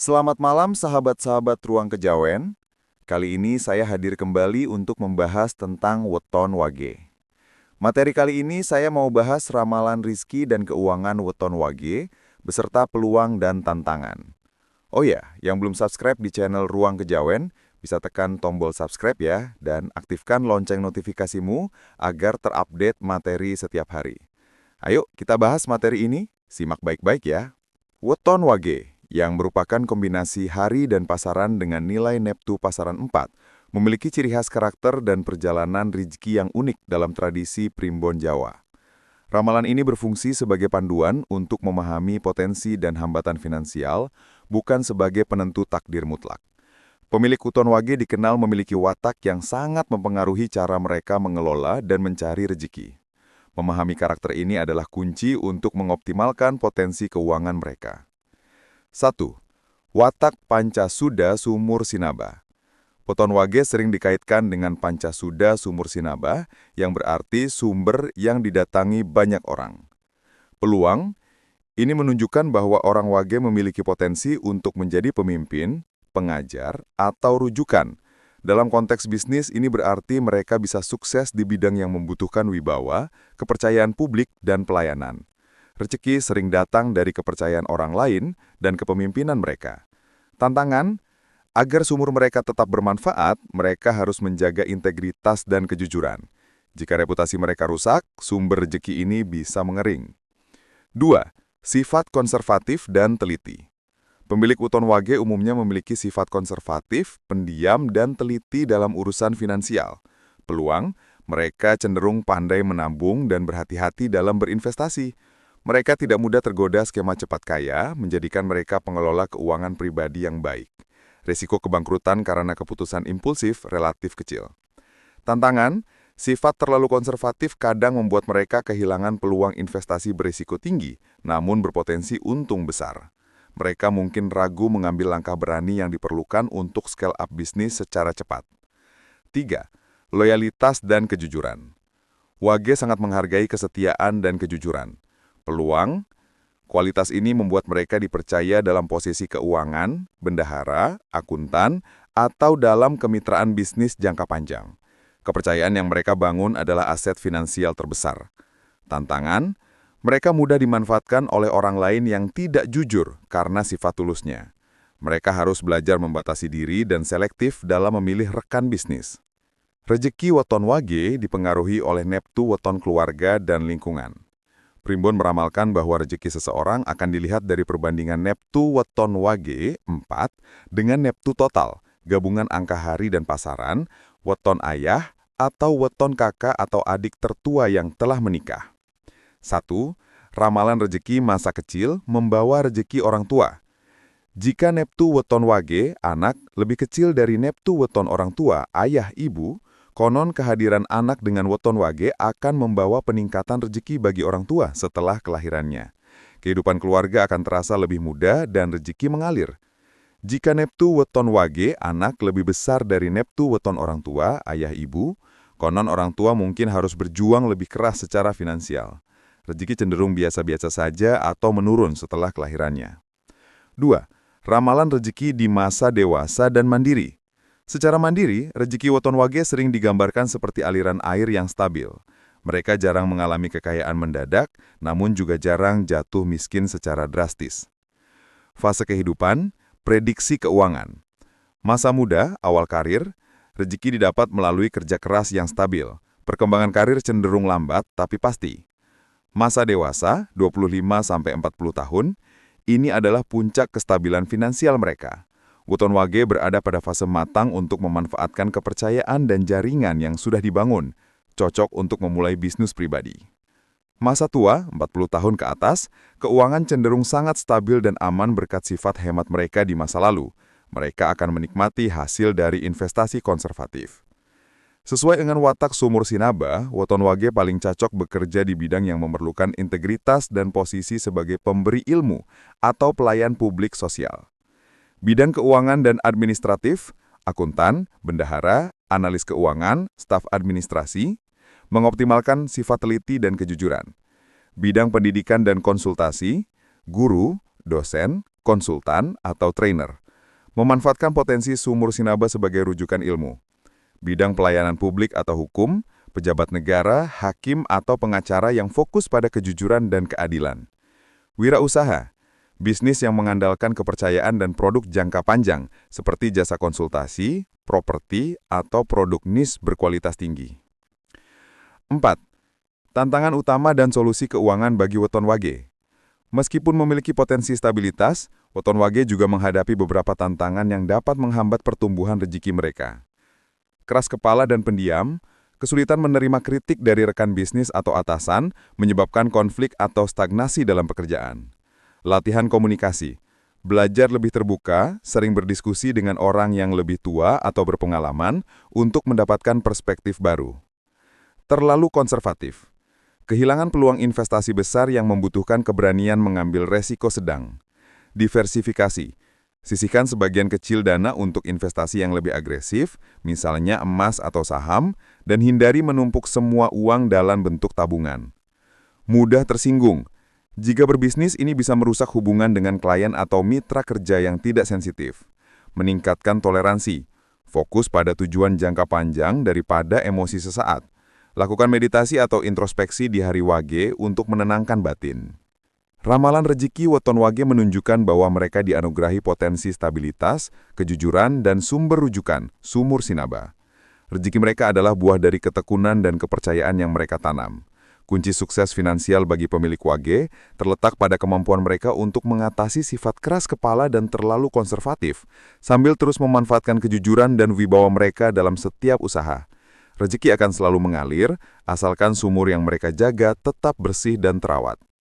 Selamat malam sahabat-sahabat Ruang Kejawen. Kali ini saya hadir kembali untuk membahas tentang weton wage. Materi kali ini saya mau bahas ramalan rizki dan keuangan weton wage, beserta peluang dan tantangan. Oh ya, yang belum subscribe di channel Ruang Kejawen, bisa tekan tombol subscribe ya, dan aktifkan lonceng notifikasimu agar terupdate materi setiap hari. Ayo kita bahas materi ini, simak baik-baik ya. Weton wage, yang merupakan kombinasi hari dan pasaran dengan nilai neptu pasaran 4, memiliki ciri khas karakter dan perjalanan rezeki yang unik dalam tradisi primbon Jawa. Ramalan ini berfungsi sebagai panduan untuk memahami potensi dan hambatan finansial, bukan sebagai penentu takdir mutlak. Pemilik weton wage dikenal memiliki watak yang sangat mempengaruhi cara mereka mengelola dan mencari rezeki. Memahami karakter ini adalah kunci untuk mengoptimalkan potensi keuangan mereka. 1. Watak Pancasuda Sumur Sinaba. Weton wage sering dikaitkan dengan Pancasuda Sumur Sinaba, yang berarti sumber yang didatangi banyak orang. Peluang, ini menunjukkan bahwa orang wage memiliki potensi untuk menjadi pemimpin, pengajar, atau rujukan. Dalam konteks bisnis, ini berarti mereka bisa sukses di bidang yang membutuhkan wibawa, kepercayaan publik, dan pelayanan. Rezeki sering datang dari kepercayaan orang lain dan kepemimpinan mereka. Tantangan, agar sumur mereka tetap bermanfaat, mereka harus menjaga integritas dan kejujuran. Jika reputasi mereka rusak, sumber rezeki ini bisa mengering. 2. Sifat konservatif dan teliti. Pemilik weton wage umumnya memiliki sifat konservatif, pendiam, dan teliti dalam urusan finansial. Peluang, mereka cenderung pandai menabung dan berhati-hati dalam berinvestasi. Mereka tidak mudah tergoda skema cepat kaya, menjadikan mereka pengelola keuangan pribadi yang baik. Risiko kebangkrutan karena keputusan impulsif relatif kecil. Tantangan, sifat terlalu konservatif kadang membuat mereka kehilangan peluang investasi berisiko tinggi, namun berpotensi untung besar. Mereka mungkin ragu mengambil langkah berani yang diperlukan untuk scale up bisnis secara cepat. 3. Loyalitas dan kejujuran. Wage sangat menghargai kesetiaan dan kejujuran. Peluang, kualitas ini membuat mereka dipercaya dalam posisi keuangan, bendahara, akuntan, atau dalam kemitraan bisnis jangka panjang. Kepercayaan yang mereka bangun adalah aset finansial terbesar. Tantangan, mereka mudah dimanfaatkan oleh orang lain yang tidak jujur karena sifat tulusnya. Mereka harus belajar membatasi diri dan selektif dalam memilih rekan bisnis. Rezeki weton wage dipengaruhi oleh neptu weton keluarga dan lingkungan. Primbon meramalkan bahwa rezeki seseorang akan dilihat dari perbandingan neptu weton wage 4 dengan neptu total, gabungan angka hari dan pasaran, weton ayah, atau weton kakak atau adik tertua yang telah menikah. 1. Ramalan rezeki masa kecil membawa rezeki orang tua. Jika neptu weton wage, anak, lebih kecil dari neptu weton orang tua, ayah, ibu, konon kehadiran anak dengan weton wage akan membawa peningkatan rezeki bagi orang tua setelah kelahirannya. Kehidupan keluarga akan terasa lebih mudah dan rezeki mengalir. Jika neptu weton wage, anak lebih besar dari neptu weton orang tua, ayah, ibu, konon orang tua mungkin harus berjuang lebih keras secara finansial. Rezeki cenderung biasa-biasa saja atau menurun setelah kelahirannya. 2. Ramalan rezeki di masa dewasa dan mandiri. Secara mandiri, rezeki weton wage sering digambarkan seperti aliran air yang stabil. Mereka jarang mengalami kekayaan mendadak, namun juga jarang jatuh miskin secara drastis. Fase kehidupan, prediksi keuangan. Masa muda, awal karir, rezeki didapat melalui kerja keras yang stabil. Perkembangan karir cenderung lambat tapi pasti. Masa dewasa, 25-40 tahun, ini adalah puncak kestabilan finansial mereka. Weton wage berada pada fase matang untuk memanfaatkan kepercayaan dan jaringan yang sudah dibangun, cocok untuk memulai bisnis pribadi. Masa tua, 40 tahun ke atas, keuangan cenderung sangat stabil dan aman berkat sifat hemat mereka di masa lalu. Mereka akan menikmati hasil dari investasi konservatif. Sesuai dengan watak sumur sinaba, weton wage paling cocok bekerja di bidang yang memerlukan integritas dan posisi sebagai pemberi ilmu atau pelayan publik sosial. Bidang keuangan dan administratif, akuntan, bendahara, analis keuangan, staf administrasi, mengoptimalkan sifat teliti dan kejujuran. Bidang pendidikan dan konsultasi, guru, dosen, konsultan, atau trainer. Memanfaatkan potensi sumur Sinaba sebagai rujukan ilmu. Bidang pelayanan publik atau hukum, pejabat negara, hakim, atau pengacara yang fokus pada kejujuran dan keadilan. Wirausaha, bisnis yang mengandalkan kepercayaan dan produk jangka panjang, seperti jasa konsultasi, properti, atau produk niche berkualitas tinggi. 4. Tantangan utama dan solusi keuangan bagi weton wage. Meskipun memiliki potensi stabilitas, weton wage juga menghadapi beberapa tantangan yang dapat menghambat pertumbuhan rezeki mereka. Keras kepala dan pendiam, kesulitan menerima kritik dari rekan bisnis atau atasan menyebabkan konflik atau stagnasi dalam pekerjaan. Latihan komunikasi, belajar lebih terbuka, sering berdiskusi dengan orang yang lebih tua atau berpengalaman untuk mendapatkan perspektif baru. Terlalu konservatif, kehilangan peluang investasi besar yang membutuhkan keberanian mengambil resiko sedang. Diversifikasi, sisihkan sebagian kecil dana untuk investasi yang lebih agresif, misalnya emas atau saham, dan hindari menumpuk semua uang dalam bentuk tabungan. Mudah tersinggung, jika berbisnis ini bisa merusak hubungan dengan klien atau mitra kerja yang tidak sensitif. Meningkatkan toleransi, fokus pada tujuan jangka panjang daripada emosi sesaat. Lakukan meditasi atau introspeksi di hari Wage untuk menenangkan batin. Ramalan rezeki weton Wage menunjukkan bahwa mereka dianugerahi potensi stabilitas, kejujuran, dan sumber rujukan, sumur Sinaba. Rezeki mereka adalah buah dari ketekunan dan kepercayaan yang mereka tanam. Kunci sukses finansial bagi pemilik Wage terletak pada kemampuan mereka untuk mengatasi sifat keras kepala dan terlalu konservatif, sambil terus memanfaatkan kejujuran dan wibawa mereka dalam setiap usaha. Rezeki akan selalu mengalir, asalkan sumur yang mereka jaga tetap bersih dan terawat.